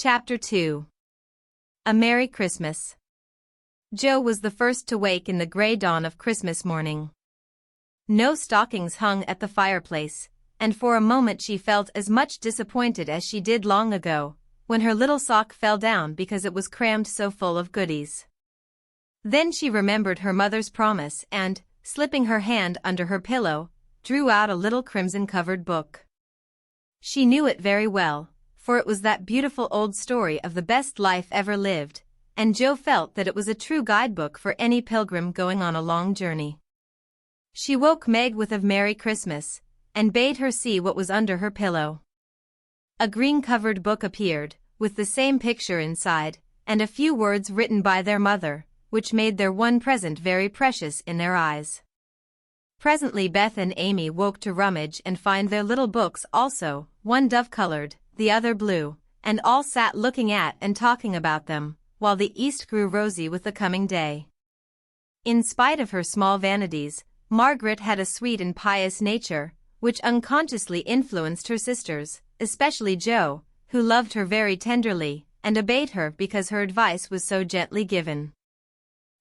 Chapter 2. A Merry Christmas. Joe was the first to wake in the gray dawn of Christmas morning. No stockings hung at the fireplace, and for a moment she felt as much disappointed as she did long ago, when her little sock fell down because it was crammed so full of goodies. Then she remembered her mother's promise and, slipping her hand under her pillow, drew out a little crimson-covered book. She knew it very well, for it was that beautiful old story of the best life ever lived, and Joe felt that it was a true guidebook for any pilgrim going on a long journey. She woke Meg with a Merry Christmas, and bade her see what was under her pillow. A green-covered book appeared, with the same picture inside, and a few words written by their mother, which made their one present very precious in their eyes. Presently Beth and Amy woke to rummage and find their little books also, one dove-colored, the other blue, and all sat looking at and talking about them, while the east grew rosy with the coming day. In spite of her small vanities, Margaret had a sweet and pious nature, which unconsciously influenced her sisters, especially Joe, who loved her very tenderly, and obeyed her because her advice was so gently given.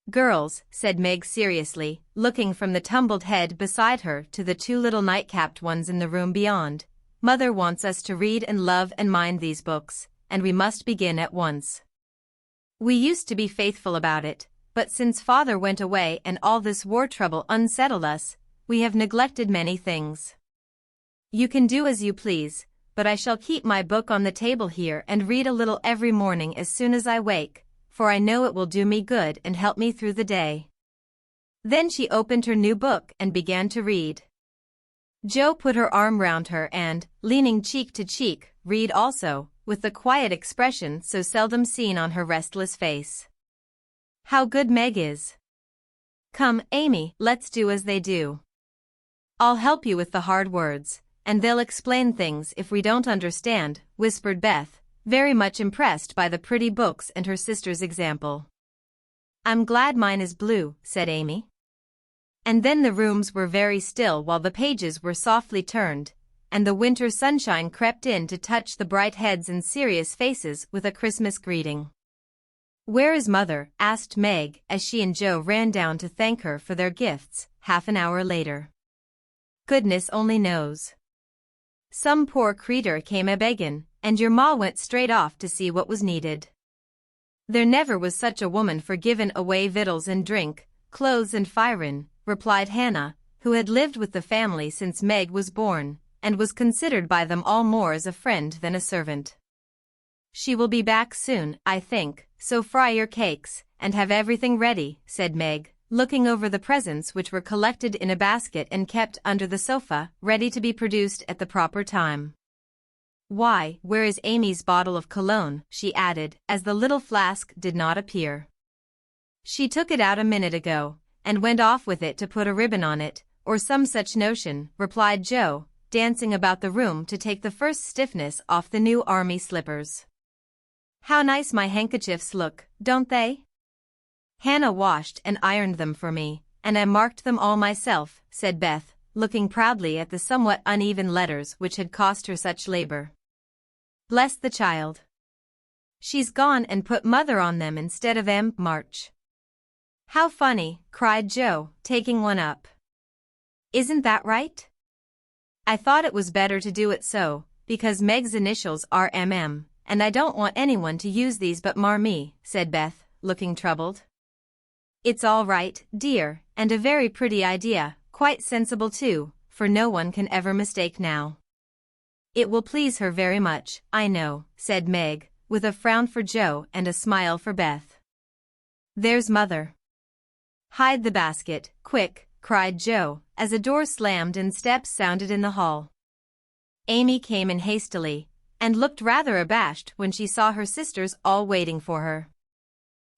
"Girls," said Meg seriously, looking from the tumbled head beside her to the two little night-capped ones in the room beyond, "Mother wants us to read and love and mind these books, and we must begin at once. We used to be faithful about it, but since Father went away and all this war trouble unsettled us, we have neglected many things. You can do as you please, but I shall keep my book on the table here and read a little every morning as soon as I wake, for I know it will do me good and help me through the day." Then she opened her new book and began to read. Joe put her arm round her and, leaning cheek to cheek, read also, with the quiet expression so seldom seen on her restless face. "How good Meg is! Come, Amy, let's do as they do. I'll help you with the hard words, and they'll explain things if we don't understand," whispered Beth, very much impressed by the pretty books and her sister's example. "I'm glad mine is blue," said Amy. And then the rooms were very still while the pages were softly turned, and the winter sunshine crept in to touch the bright heads and serious faces with a Christmas greeting. "Where is Mother?" asked Meg as she and Joe ran down to thank her for their gifts, half an hour later. "Goodness only knows. Some poor creetur came a-beggin', and your ma went straight off to see what was needed. There never was such a woman for givin' away victuals and drink, clothes and firin'," replied Hannah, who had lived with the family since Meg was born, and was considered by them all more as a friend than a servant. "She will be back soon, I think, so fry your cakes, and have everything ready," said Meg, looking over the presents which were collected in a basket and kept under the sofa, ready to be produced at the proper time. "Why, where is Amy's bottle of cologne?" she added, as the little flask did not appear. "She took it out a minute ago, and went off with it to put a ribbon on it, or some such notion," replied Joe, dancing about the room to take the first stiffness off the new army slippers. "How nice my handkerchiefs look, don't they? Hannah washed and ironed them for me, and I marked them all myself," said Beth, looking proudly at the somewhat uneven letters which had cost her such labor. "Bless the child. She's gone and put Mother on them instead of March." "How funny," cried Joe, taking one up. "Isn't that right? I thought it was better to do it so, because Meg's initials are MM, and I don't want anyone to use these but Marmee," said Beth, looking troubled. "It's all right, dear, and a very pretty idea, quite sensible too, for no one can ever mistake now. It will please her very much, I know," said Meg, with a frown for Joe and a smile for Beth. "There's Mother." "Hide the basket, quick," cried Joe, as a door slammed and steps sounded in the hall. Amy came in hastily, and looked rather abashed when she saw her sisters all waiting for her.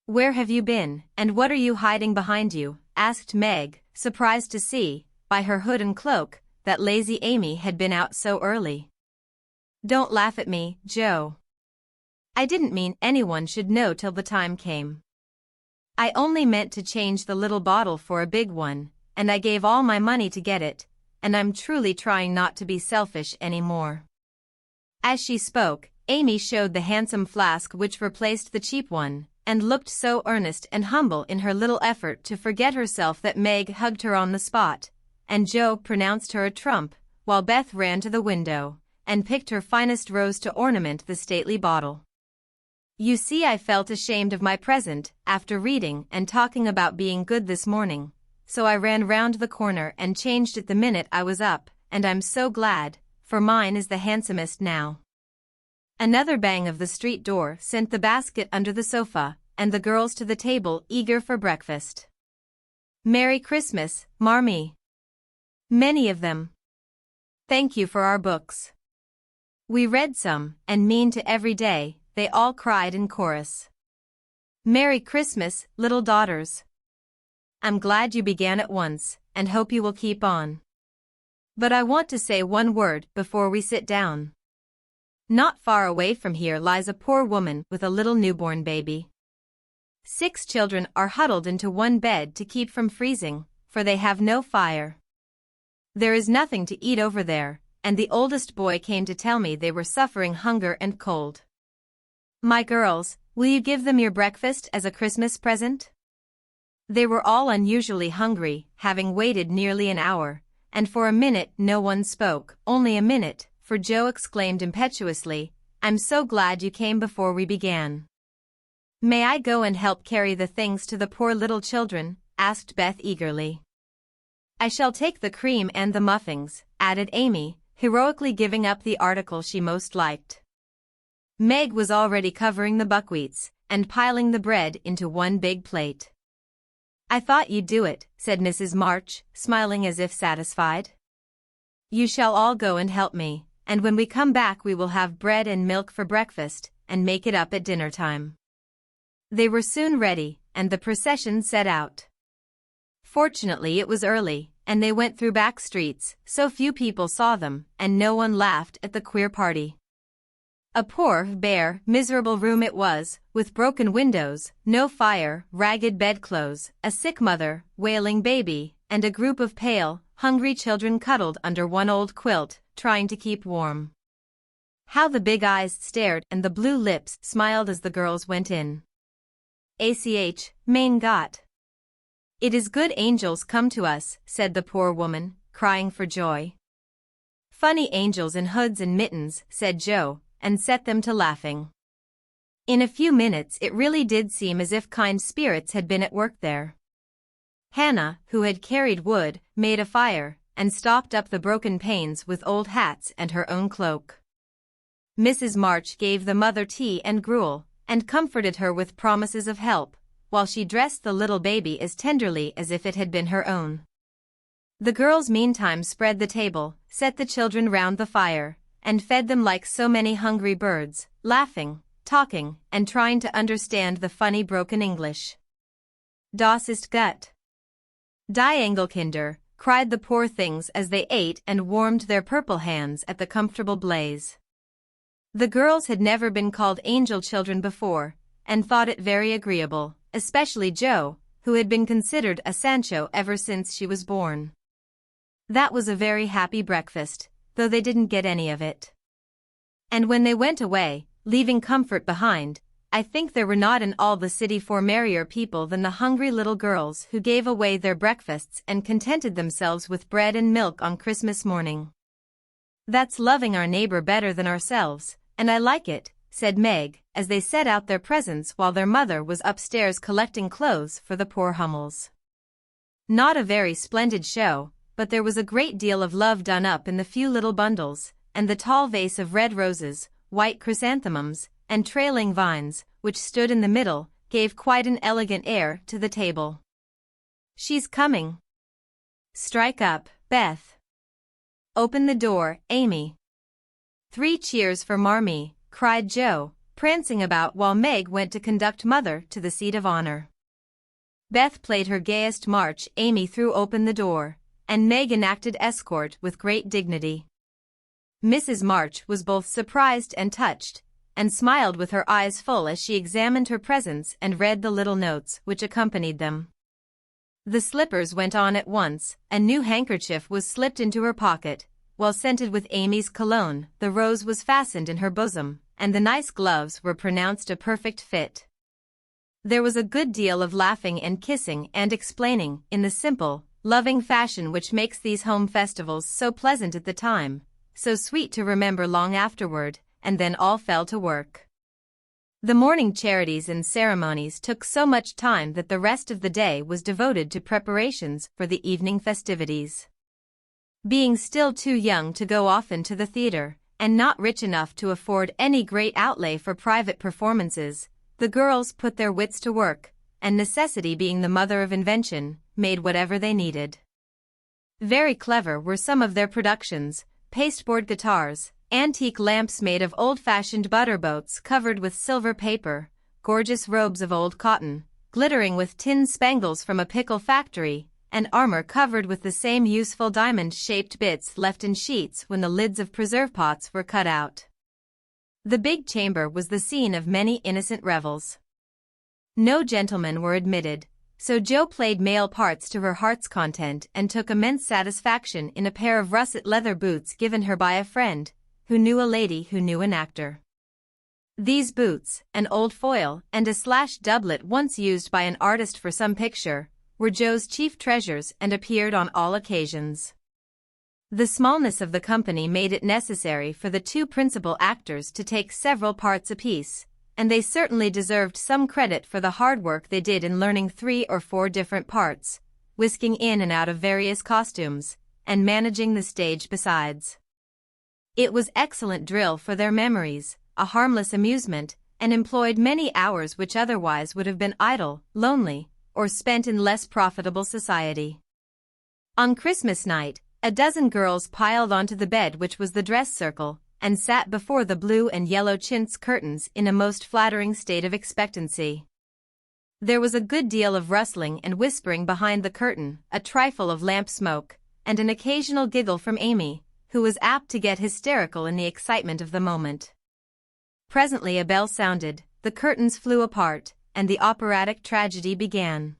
"Where have you been, and what are you hiding behind you?" asked Meg, surprised to see, by her hood and cloak, that lazy Amy had been out so early. "Don't laugh at me, Joe. I didn't mean anyone should know till the time came. I only meant to change the little bottle for a big one, and I gave all my money to get it, and I'm truly trying not to be selfish any more." As she spoke, Amy showed the handsome flask which replaced the cheap one, and looked so earnest and humble in her little effort to forget herself that Meg hugged her on the spot, and Joe pronounced her a trump, while Beth ran to the window and picked her finest rose to ornament the stately bottle. You see, I felt ashamed of my present after reading and talking about being good this morning, so I ran round the corner and changed it the minute I was up, and I'm so glad, for mine is the handsomest now. Another bang of the street door sent the basket under the sofa, and the girls to the table eager for breakfast. Merry Christmas, Marmee. Many of them. Thank you for our books. We read some, and mean to every day, they all cried in chorus. Merry Christmas, little daughters. I'm glad you began at once, and hope you will keep on. But I want to say one word before we sit down. Not far away from here lies a poor woman with a little newborn baby. 6 children are huddled into one bed to keep from freezing, for they have no fire. There is nothing to eat over there, and the oldest boy came to tell me they were suffering hunger and cold. My girls, will you give them your breakfast as a Christmas present? They were all unusually hungry, having waited nearly an hour, and for a minute no one spoke. Only a minute, for Joe exclaimed impetuously, I'm so glad you came before we began. May I go and help carry the things to the poor little children? Asked Beth eagerly. I shall take the cream and the muffins, added Amy, heroically giving up the article she most liked. Meg was already covering the buckwheats and piling the bread into one big plate. I thought you'd do it, said Mrs. March, smiling as if satisfied. You shall all go and help me, and when we come back we will have bread and milk for breakfast, and make it up at dinner time. They were soon ready, and the procession set out. Fortunately it was early, and they went through back streets, so few people saw them, and no one laughed at the queer party. A poor, bare, miserable room it was, with broken windows, no fire, ragged bedclothes, a sick mother, wailing baby, and a group of pale, hungry children cuddled under one old quilt, trying to keep warm. How the big eyes stared and the blue lips smiled as the girls went in. Mein Gott. It is good angels come to us, said the poor woman, crying for joy. Funny angels in hoods and mittens, said Joe, and set them to laughing. In a few minutes it really did seem as if kind spirits had been at work there. Hannah, who had carried wood, made a fire, and stopped up the broken panes with old hats and her own cloak. Mrs. March gave the mother tea and gruel, and comforted her with promises of help, while she dressed the little baby as tenderly as if it had been her own. The girls meantime spread the table, set the children round the fire, and fed them like so many hungry birds, laughing, talking, and trying to understand the funny broken English. Das ist gut. Die Engelkinder, cried the poor things as they ate and warmed their purple hands at the comfortable blaze. The girls had never been called angel children before, and thought it very agreeable, especially Joe, who had been considered a Sancho ever since she was born. That was a very happy breakfast, though they didn't get any of it. And when they went away, leaving comfort behind, I think there were not in all the city 4 merrier people than the hungry little girls who gave away their breakfasts and contented themselves with bread and milk on Christmas morning. That's loving our neighbor better than ourselves, and I like it, said Meg, as they set out their presents while their mother was upstairs collecting clothes for the poor Hummels. Not a very splendid show, but there was a great deal of love done up in the few little bundles, and the tall vase of red roses, white chrysanthemums, and trailing vines, which stood in the middle, gave quite an elegant air to the table. She's coming. Strike up, Beth. Open the door, Amy. 3 cheers for Marmee, cried Joe, prancing about while Meg went to conduct Mother to the seat of honor. Beth played her gayest march. Amy threw open the door, and Meg enacted escort with great dignity. Mrs. March was both surprised and touched, and smiled with her eyes full as she examined her presents and read the little notes which accompanied them. The slippers went on at once, a new handkerchief was slipped into her pocket, while scented with Amy's cologne, the rose was fastened in her bosom, and the nice gloves were pronounced a perfect fit. There was a good deal of laughing and kissing and explaining in the simple, loving fashion which makes these home festivals so pleasant at the time, so sweet to remember long afterward, and then all fell to work. The morning charities and ceremonies took so much time that the rest of the day was devoted to preparations for the evening festivities. Being still too young to go often to the theater, and not rich enough to afford any great outlay for private performances, the girls put their wits to work, and necessity being the mother of invention, made whatever they needed. Very clever were some of their productions: pasteboard guitars, antique lamps made of old-fashioned butter boats covered with silver paper, gorgeous robes of old cotton, glittering with tin spangles from a pickle factory, and armor covered with the same useful diamond-shaped bits left in sheets when the lids of preserve pots were cut out. The big chamber was the scene of many innocent revels. No gentlemen were admitted, so Jo played male parts to her heart's content and took immense satisfaction in a pair of russet leather boots given her by a friend, who knew a lady who knew an actor. These boots, an old foil, and a slashed doublet once used by an artist for some picture, were Jo's chief treasures and appeared on all occasions. The smallness of the company made it necessary for the two principal actors to take several parts apiece, and they certainly deserved some credit for the hard work they did in learning 3 or 4 different parts, whisking in and out of various costumes, and managing the stage besides. It was excellent drill for their memories, a harmless amusement, and employed many hours which otherwise would have been idle, lonely, or spent in less profitable society. On Christmas night, a dozen girls piled onto the bed which was the dress circle, and sat before the blue and yellow chintz curtains in a most flattering state of expectancy. There was a good deal of rustling and whispering behind the curtain, a trifle of lamp smoke, and an occasional giggle from Amy, who was apt to get hysterical in the excitement of the moment. Presently a bell sounded, the curtains flew apart, and the operatic tragedy began.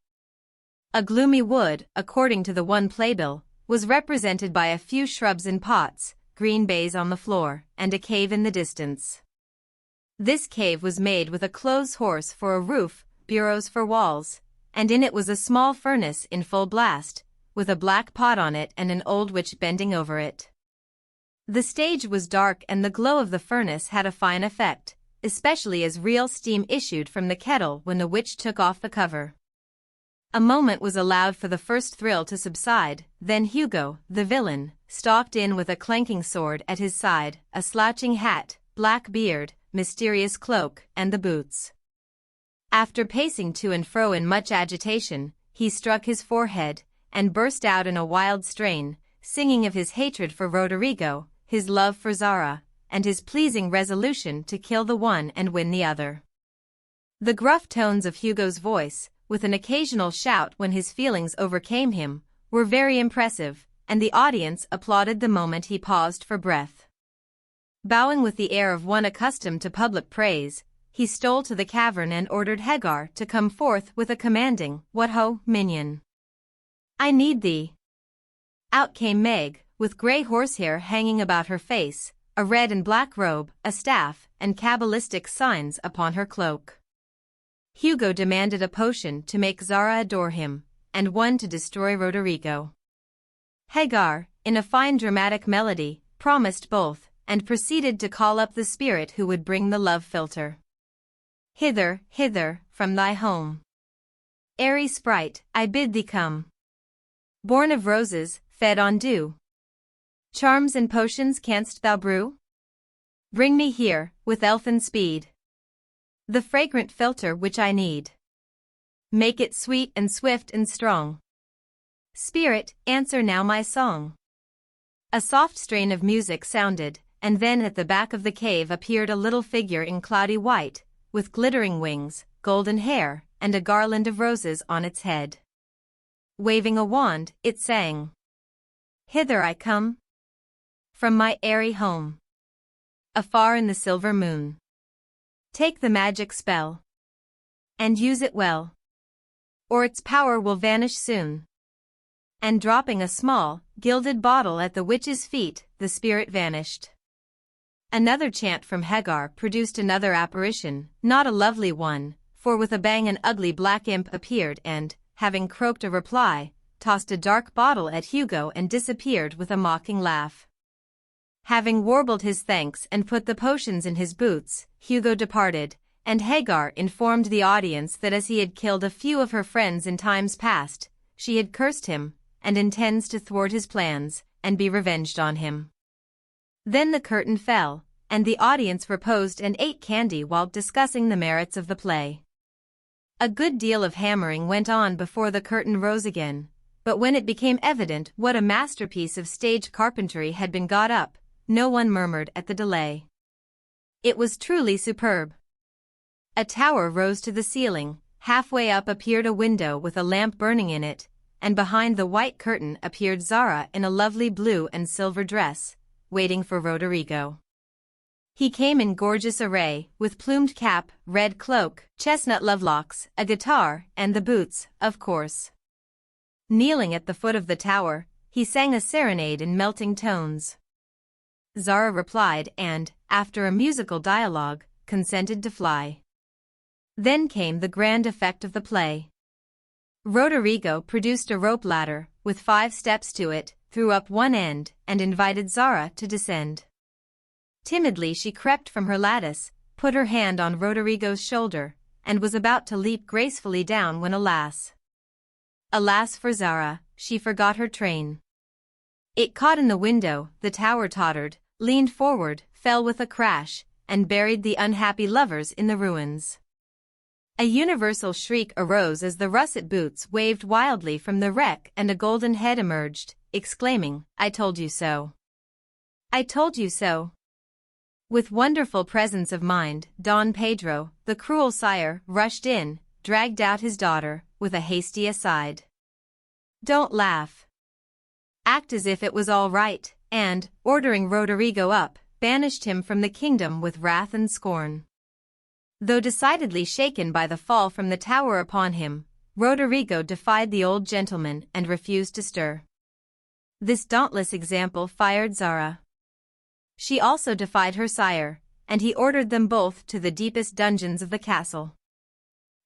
A gloomy wood, according to the one playbill, was represented by a few shrubs in pots, green baize on the floor, and a cave in the distance. This cave was made with a clothes horse for a roof, bureaus for walls, and in it was a small furnace in full blast, with a black pot on it and an old witch bending over it. The stage was dark and the glow of the furnace had a fine effect, especially as real steam issued from the kettle when the witch took off the cover. A moment was allowed for the first thrill to subside, then Hugo, the villain, stalked in with a clanking sword at his side, a slouching hat, black beard, mysterious cloak, and the boots. After pacing to and fro in much agitation, he struck his forehead, and burst out in a wild strain, singing of his hatred for Roderigo, his love for Zara, and his pleasing resolution to kill the one and win the other. The gruff tones of Hugo's voice, with an occasional shout when his feelings overcame him, were very impressive, and the audience applauded the moment he paused for breath. Bowing with the air of one accustomed to public praise, he stole to the cavern and ordered Hagar to come forth with a commanding, "What ho, minion! I need thee." Out came Meg, with grey horsehair hanging about her face, a red and black robe, a staff, and cabalistic signs upon her cloak. Hugo demanded a potion to make Zara adore him, and one to destroy Roderigo. Hagar, in a fine dramatic melody, promised both, and proceeded to call up the spirit who would bring the love philtre. "Hither, hither, from thy home. Airy sprite, I bid thee come. Born of roses, fed on dew. Charms and potions canst thou brew? Bring me here, with elfin speed, the fragrant philtre which I need. Make it sweet and swift and strong. Spirit, answer now my song." A soft strain of music sounded, and then at the back of the cave appeared a little figure in cloudy white, with glittering wings, golden hair, and a garland of roses on its head. Waving a wand, it sang, "Hither I come, from my airy home, afar in the silver moon. Take the magic spell, and use it well, or its power will vanish soon." And dropping a small, gilded bottle at the witch's feet, the spirit vanished. Another chant from Hagar produced another apparition, not a lovely one, for with a bang an ugly black imp appeared and, having croaked a reply, tossed a dark bottle at Hugo and disappeared with a mocking laugh. Having warbled his thanks and put the potions in his boots, Hugo departed, and Hagar informed the audience that as he had killed a few of her friends in times past, she had cursed him, and intends to thwart his plans, and be revenged on him. Then the curtain fell, and the audience reposed and ate candy while discussing the merits of the play. A good deal of hammering went on before the curtain rose again, but when it became evident what a masterpiece of stage carpentry had been got up, no one murmured at the delay. It was truly superb. A tower rose to the ceiling, halfway up appeared a window with a lamp burning in it, and behind the white curtain appeared Zara in a lovely blue and silver dress, waiting for Roderigo. He came in gorgeous array, with plumed cap, red cloak, chestnut lovelocks, a guitar, and the boots, of course. Kneeling at the foot of the tower, he sang a serenade in melting tones. Zara replied and, after a musical dialogue, consented to fly. Then came the grand effect of the play. Roderigo produced a rope ladder, with 5 steps to it, threw up one end, and invited Zara to descend. Timidly she crept from her lattice, put her hand on Roderigo's shoulder, and was about to leap gracefully down when alas for Zara, she forgot her train. It caught in the window, the tower tottered, leaned forward, fell with a crash, and buried the unhappy lovers in the ruins. A universal shriek arose as the russet boots waved wildly from the wreck and a golden head emerged, exclaiming, "I told you so! I told you so!" With wonderful presence of mind, Don Pedro, the cruel sire, rushed in, dragged out his daughter, with a hasty aside. "Don't laugh. Act as if it was all right," and, ordering Roderigo up, banished him from the kingdom with wrath and scorn. Though decidedly shaken by the fall from the tower upon him, Roderigo defied the old gentleman and refused to stir. This dauntless example fired Zara. She also defied her sire, and he ordered them both to the deepest dungeons of the castle.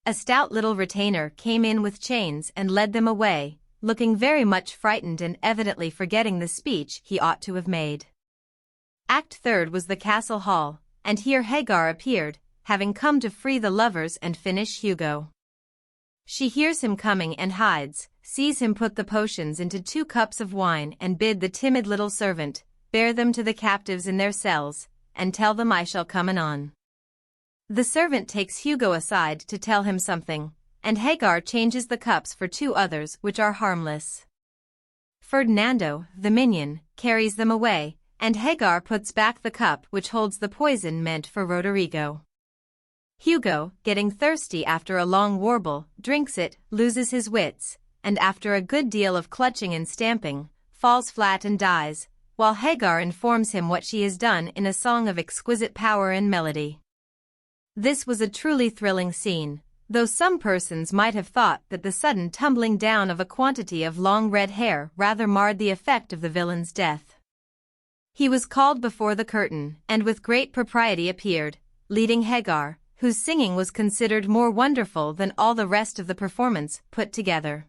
A stout little retainer came in with chains and led them away, looking very much frightened and evidently forgetting the speech he ought to have made. Act Third was the castle hall, and here Hagar appeared, having come to free the lovers and finish Hugo. She hears him coming and hides, sees him put the potions into 2 cups of wine and bid the timid little servant, "Bear them to the captives in their cells, and tell them I shall come anon." The servant takes Hugo aside to tell him something, and Hagar changes the cups for 2 others which are harmless. Ferdinando, the minion, carries them away, and Hagar puts back the cup which holds the poison meant for Roderigo. Hugo, getting thirsty after a long warble, drinks it, loses his wits, and after a good deal of clutching and stamping, falls flat and dies, while Hagar informs him what she has done in a song of exquisite power and melody. This was a truly thrilling scene, though some persons might have thought that the sudden tumbling down of a quantity of long red hair rather marred the effect of the villain's death. He was called before the curtain, and with great propriety appeared, leading Hagar, whose singing was considered more wonderful than all the rest of the performance put together.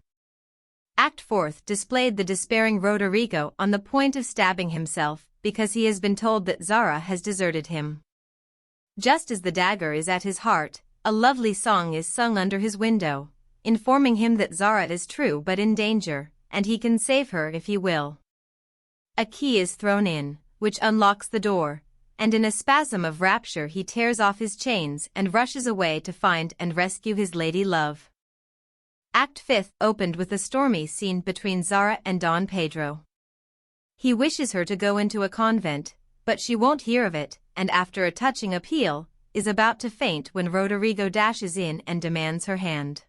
Act Fourth displayed the despairing Roderigo on the point of stabbing himself, because he has been told that Zara has deserted him. Just as the dagger is at his heart, a lovely song is sung under his window, informing him that Zara is true but in danger, and he can save her if he will. A key is thrown in, which unlocks the door, and in a spasm of rapture he tears off his chains and rushes away to find and rescue his lady love. Act Fifth opened with a stormy scene between Zara and Don Pedro. He wishes her to go into a convent, but she won't hear of it, and after a touching appeal, is about to faint when Roderigo dashes in and demands her hand.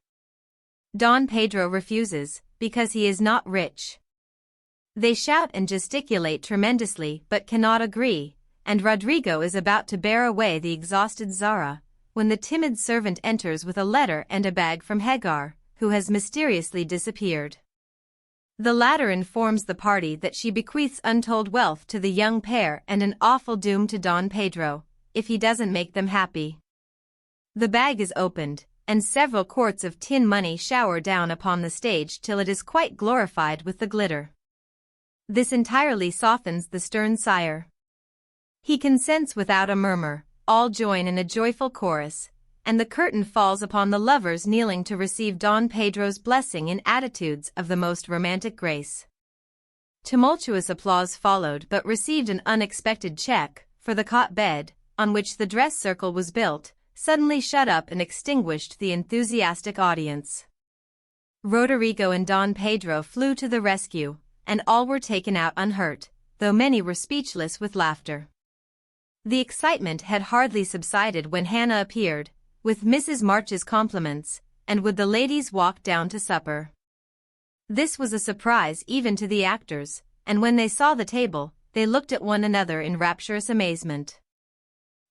Don Pedro refuses, because he is not rich. They shout and gesticulate tremendously but cannot agree, and Rodrigo is about to bear away the exhausted Zara, when the timid servant enters with a letter and a bag from Hagar, who has mysteriously disappeared. The latter informs the party that she bequeaths untold wealth to the young pair and an awful doom to Don Pedro, if he doesn't make them happy. The bag is opened, and several quarts of tin money shower down upon the stage till it is quite glorified with the glitter. This entirely softens the stern sire. He consents without a murmur, all join in a joyful chorus, and the curtain falls upon the lovers kneeling to receive Don Pedro's blessing in attitudes of the most romantic grace. Tumultuous applause followed but received an unexpected check, for the cot bed, on which the dress circle was built, suddenly shut up and extinguished the enthusiastic audience. Roderigo and Don Pedro flew to the rescue, and all were taken out unhurt, though many were speechless with laughter. The excitement had hardly subsided when Hannah appeared, with Mrs. March's compliments, and would the ladies walk down to supper. This was a surprise even to the actors, and when they saw the table, they looked at one another in rapturous amazement.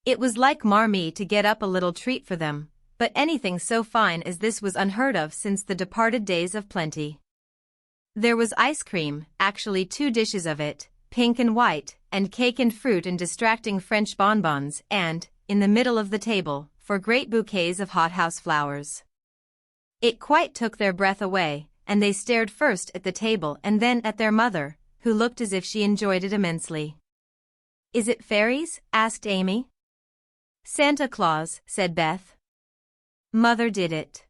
It was like Marmee to get up a little treat for them, but anything so fine as this was unheard of since the departed days of plenty. There was ice cream, actually 2 dishes of it, pink and white, and cake and fruit and distracting French bonbons, and, in the middle of the table, 4 great bouquets of hothouse flowers. It quite took their breath away, and they stared first at the table and then at their mother, who looked as if she enjoyed it immensely. "Is it fairies?" asked Amy. "Santa Claus," said Beth. "Mother did it."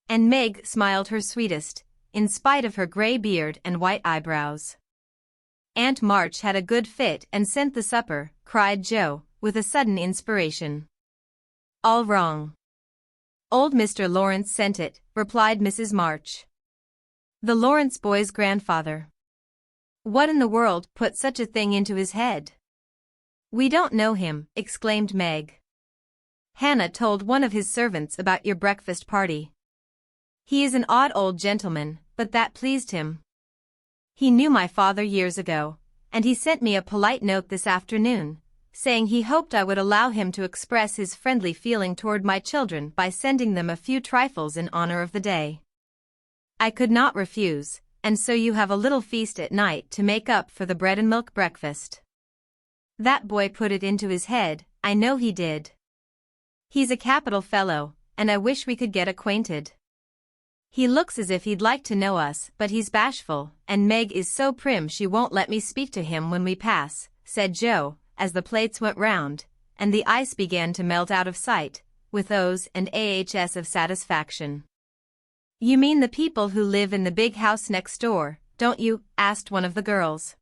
And Meg smiled her sweetest, in spite of her gray beard and white eyebrows. "Aunt March had a good fit and sent the supper," cried Joe, with a sudden inspiration. "All wrong. Old Mr. Lawrence sent it," replied Mrs. March. "The Lawrence boy's grandfather. What in the world put such a thing into his head?" "We don't know him," exclaimed Meg. "Hannah told one of his servants about your breakfast party. He is an odd old gentleman, but that pleased him. He knew my father years ago, and he sent me a polite note this afternoon, saying he hoped I would allow him to express his friendly feeling toward my children by sending them a few trifles in honor of the day. I could not refuse, and so you have a little feast at night to make up for the bread and milk breakfast. That boy put it into his head, I know he did. He's a capital fellow, and I wish we could get acquainted. He looks as if he'd like to know us, but he's bashful, and Meg is so prim she won't let me speak to him when we pass," said Joe, as the plates went round, and the ice began to melt out of sight, with O's and AHS of satisfaction. "You mean the people who live in the big house next door, don't you?" asked one of the girls.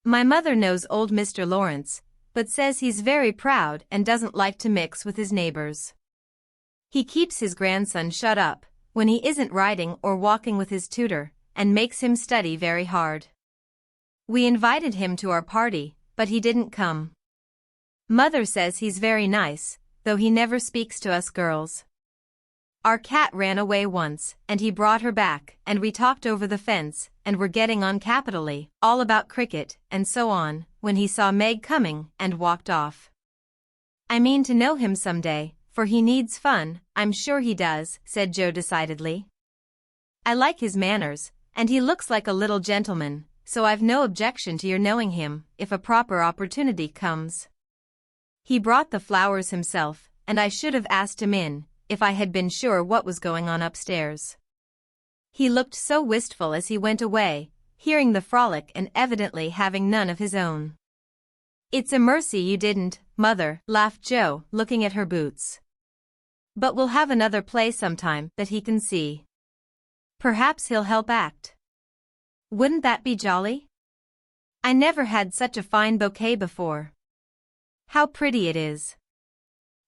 "My mother knows old Mr. Lawrence, but says he's very proud and doesn't like to mix with his neighbors. He keeps his grandson shut up when he isn't riding or walking with his tutor, and makes him study very hard. We invited him to our party, but he didn't come. Mother says he's very nice, though he never speaks to us girls. Our cat ran away once, and he brought her back, and we talked over the fence, and were getting on capitally, all about cricket, and so on, when he saw Meg coming, and walked off. I mean to know him some day, for he needs fun, I'm sure he does," said Joe decidedly. "I like his manners, and he looks like a little gentleman, so I've no objection to your knowing him, if a proper opportunity comes. He brought the flowers himself, and I should have asked him in, if I had been sure what was going on upstairs. He looked so wistful as he went away, hearing the frolic and evidently having none of his own." "It's a mercy you didn't, Mother," laughed Joe, looking at her boots. "But we'll have another play sometime that he can see. Perhaps he'll help act. Wouldn't that be jolly? I never had such a fine bouquet before. How pretty it is."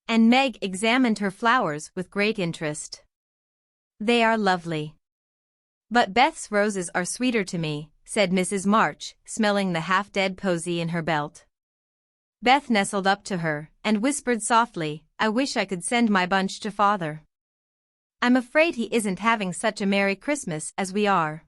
And Meg examined her flowers with great interest. "They are lovely. But Beth's roses are sweeter to me," said Mrs. March, smelling the half-dead posy in her belt. Beth nestled up to her, and whispered softly, "I wish I could send my bunch to Father. I'm afraid he isn't having such a Merry Christmas as we are."